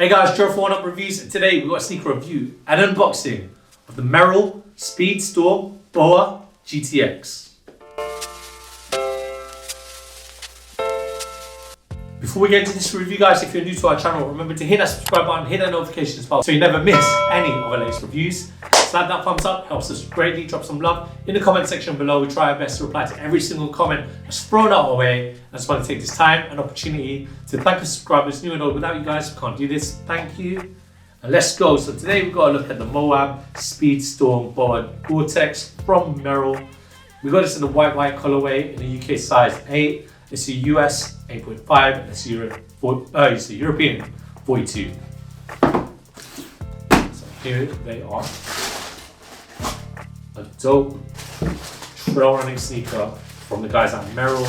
Hey guys, Gerald for Oneupreviewz, and today we've got a sneaker review and unboxing of the MERREL Speedstorm BOA GORE-TEX. Before we get into this review guys, if you're new to our channel, remember to hit that subscribe button, hit that notification bell so you never miss any of our latest reviews. Slap that thumbs up, helps us greatly. Drop some love in the comment section below. We try our best to reply to every single comment that's thrown our way. I just want to take this time and opportunity to thank the subscribers, new and old. Without you guys, we can't do this. Thank you. And let's go. So today we've got to look at the MOAB Speedstorm BOA GORE-TEX from MERREL. We got this in the white colorway in the UK size 8. It's a US 8.5 and it's a European 42. So here they are. A dope trail running sneaker from the guys at MERREL.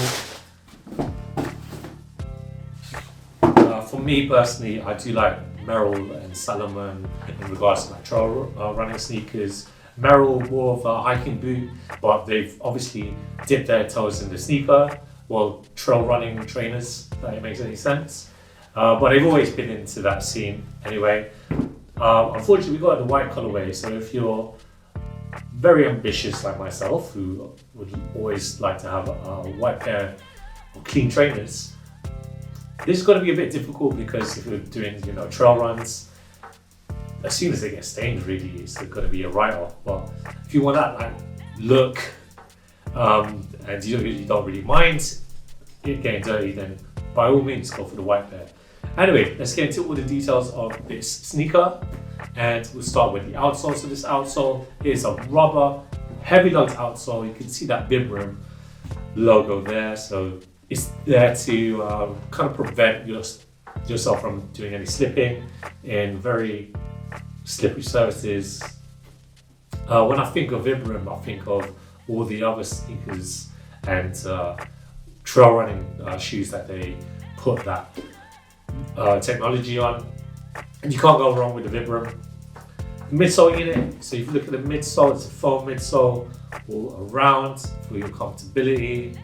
For me personally, I do like MERREL and Salomon in regards to like trail running sneakers. MERREL more of a hiking boot, but they've obviously dipped their toes in the sneaker. Well, trail running trainers, if that makes any sense. But they've always been into that scene anyway. Unfortunately, we got the white colorway, so if you're very ambitious like myself, who would always like to have a white pair of clean trainers, this is going to be a bit difficult because if you're doing, trail runs, as soon as they get stained, really, it's going to be a write-off. But if you want that like look, and you don't really mind it getting dirty, then by all means go for the white pair. Anyway, let's get into all the details of this sneaker, and we'll start with the outsole. So this outsole is a rubber, heavy lugged outsole. You can see that Vibram logo there, so it's there to kind of prevent yourself from doing any slipping in very slippery surfaces. When I think of Vibram, I think of all the other sneakers and trail running shoes that they put that technology on, and you can't go wrong with the Vibram. The midsole unit, so if you look at the midsole, it's a foam midsole all around for your comfortability,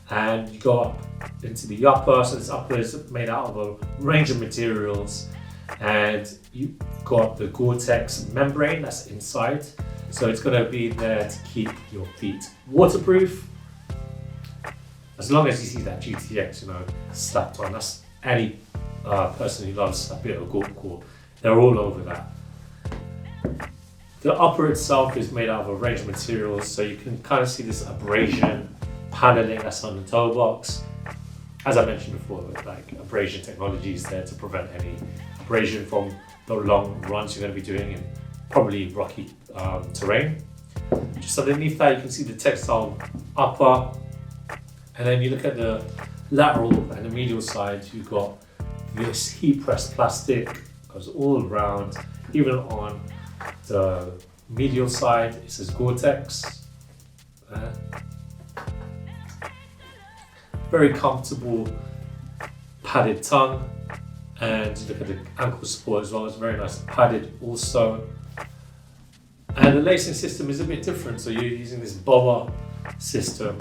and you go up into the upper, so this upper is made out of a range of materials, and you've got the GORE-TEX membrane that's inside. So it's going to be there to keep your feet waterproof. As long as you see that GORE-TEX, slapped on. That's any person who loves a bit of gore. They're all over that. The upper itself is made out of a range of materials, so you can kind of see this abrasion paneling that's on the toe box. As I mentioned before, like abrasion technology is there to prevent any abrasion from the long runs you're going to be doing in probably rocky terrain. Just underneath that, you can see the textile upper, and then you look at the lateral and the medial side, you've got this heat pressed plastic goes all around. Even on the medial side, it says GORE-TEX. Very comfortable padded tongue, and you look at the ankle support as well, it's very nice padded also. And the lacing system is a bit different, so you're using this BOA system,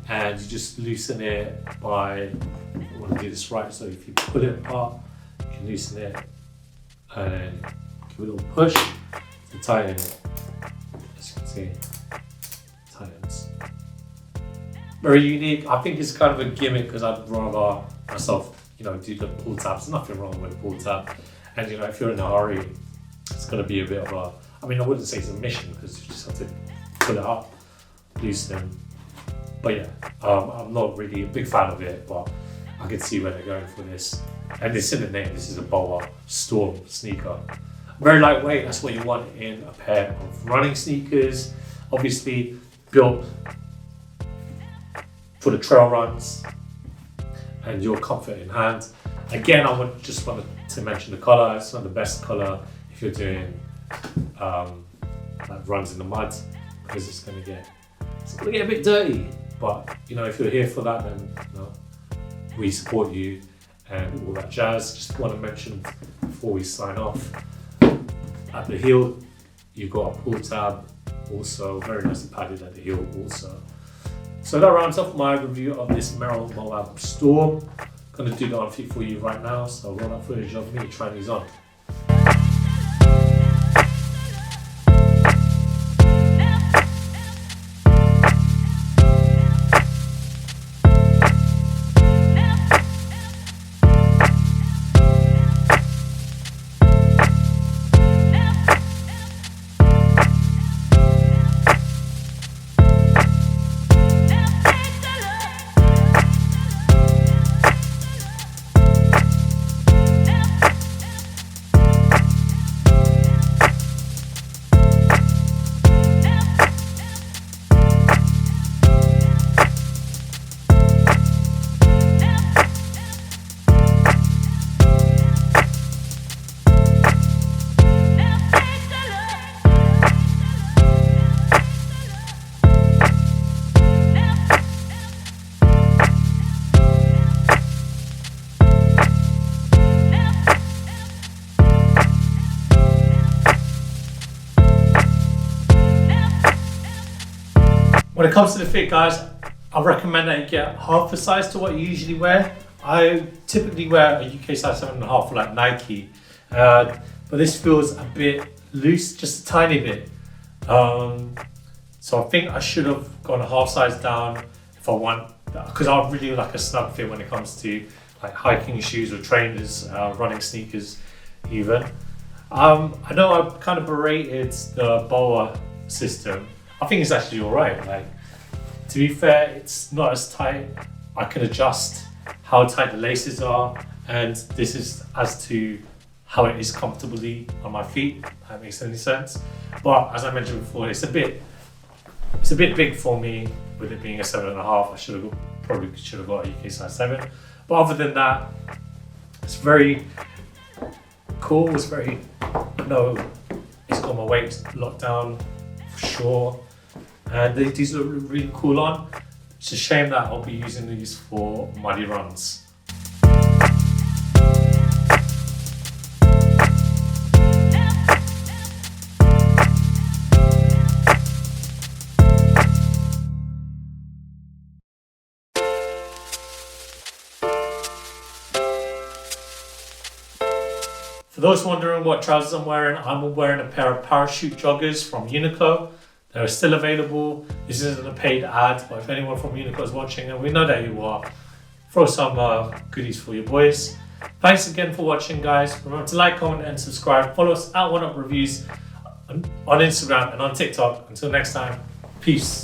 and you just loosen it by, I want to do this right, so if you pull it apart, you can loosen it and then give it a little push to tighten it. As you can see, it tightens. Very unique. I think it's kind of a gimmick because I'd rather myself, do the pull tabs. There's nothing wrong with the pull tab, and if you're in a hurry, it's going to be a bit of a, I wouldn't say it's a mission because you just have to pull it up, loosen. But yeah, I'm not really a big fan of it, but I can see where they're going for this. And it's in the name, this is a BOA Storm sneaker. Very lightweight, that's what you want in a pair of running sneakers. Obviously built for the trail runs and your comfort in hand. Again, I just wanted to mention the color. It's not the best color if you're doing like runs in the mud, because it's gonna get a bit dirty. But if you're here for that, then we support you and all that jazz. Just want to mention before we sign off, at the heel you've got a pull tab, also very nicely padded at the heel also. So that rounds off my review of this MERREL MOAB Storm. going to do the on feet for you right now, so roll that footage of me trying these on. When it comes to the fit, guys, I recommend that you get half the size to what you usually wear. I typically wear a UK size 7.5 for like Nike, but this feels a bit loose, just a tiny bit. So I think I should have gone a half size down if I want, because I really like a snug fit when it comes to like hiking shoes or trainers, running sneakers even. I know I've kind of berated the BOA system. I think it's actually alright. Like, to be fair, it's not as tight. I can adjust how tight the laces are, and this is as to how it is comfortably on my feet. If that makes any sense. But as I mentioned before, it's a bit big for me with it being a 7.5. I probably should have got a UK size 7. But other than that, it's very cool. It's very it's got my weight locked down for sure. And these look really cool on. It's a shame that I'll be using these for muddy runs. For those wondering what trousers I'm wearing a pair of parachute joggers from Uniqlo. They're still available. This isn't a paid ad, but if anyone from Uniqlo is watching, and we know that you are, throw some goodies for your boys. Thanks again for watching, guys. Remember to like, comment, and subscribe. Follow us at Oneupreviewz on Instagram and on TikTok. Until next time, peace.